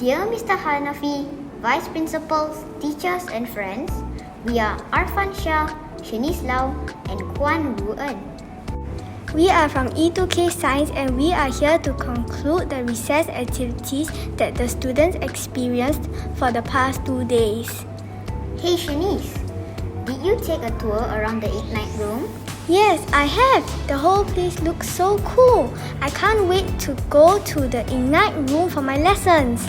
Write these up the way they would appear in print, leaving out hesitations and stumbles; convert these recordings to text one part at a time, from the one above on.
Dear Mr. Hanafi, Vice Principals, teachers and friends, we are Arfan Shah, Shanice Lau and Kwan. We are from E2K Science and we are here to conclude the recess activities that the students experienced for the past 2 days. Hey Shanice, did you take a tour around the Ignite room? Yes, I have. The whole place looks so cool. I can't wait to go to the Ignite room for my lessons.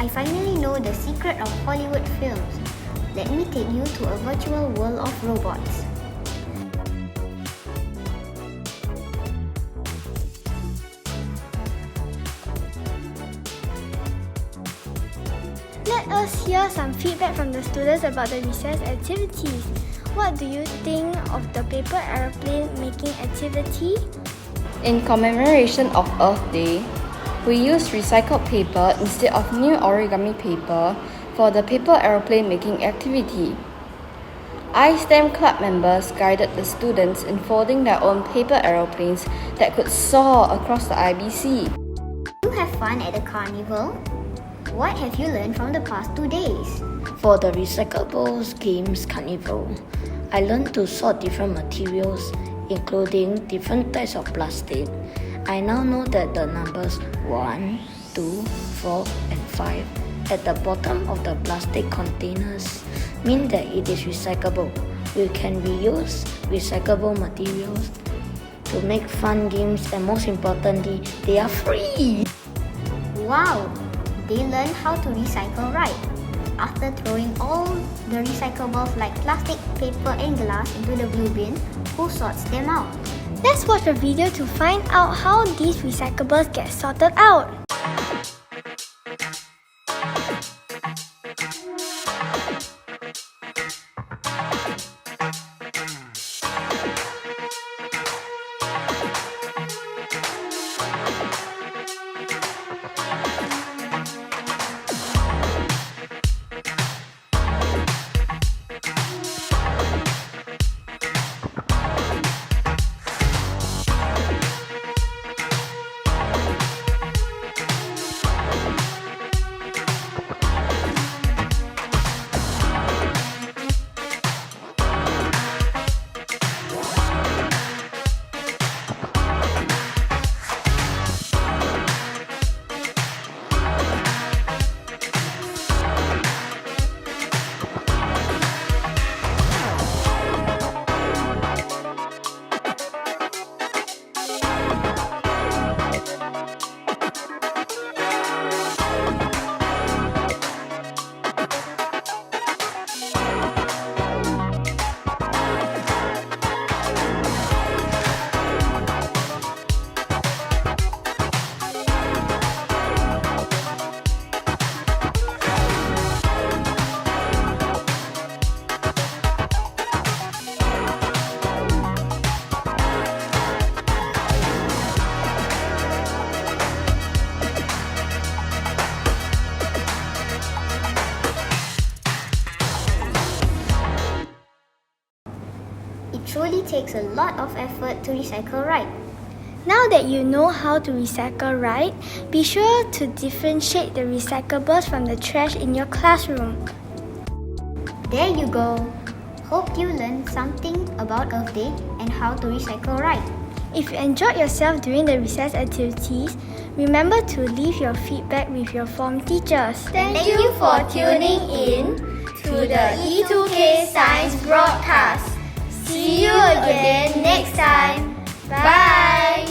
I finally know the secret of Hollywood films. Let me take you to a virtual world of robots. Let us hear some feedback from the students about the recess activities. What do you think of the paper aeroplane making activity? In commemoration of Earth Day, we used recycled paper instead of new origami paper for the paper aeroplane making activity. iSTEM club members guided the students in folding their own paper aeroplanes that could soar across the IBC. You have fun at the carnival? What have you learned from the past 2 days? For the Recyclables Games Carnival, I learned to sort different materials, including different types of plastic. I now know that the numbers 1, 2, 4, and 5 at the bottom of the plastic containers mean that it is recyclable. We can reuse recyclable materials to make fun games, and most importantly, they are free! Wow! They learn how to recycle right. After throwing all the recyclables like plastic, paper and glass into the blue bin, who sorts them out? Let's watch a video to find out how these recyclables get sorted out. It truly takes a lot of effort to recycle right. Now that you know how to recycle right, be sure to differentiate the recyclables from the trash in your classroom. There you go. Hope you learned something about Earth Day and how to recycle right. If you enjoyed yourself during the recess activities, remember to leave your feedback with your form teachers. Thank you for tuning in to the E2K Science broadcast. See you again next time. Bye!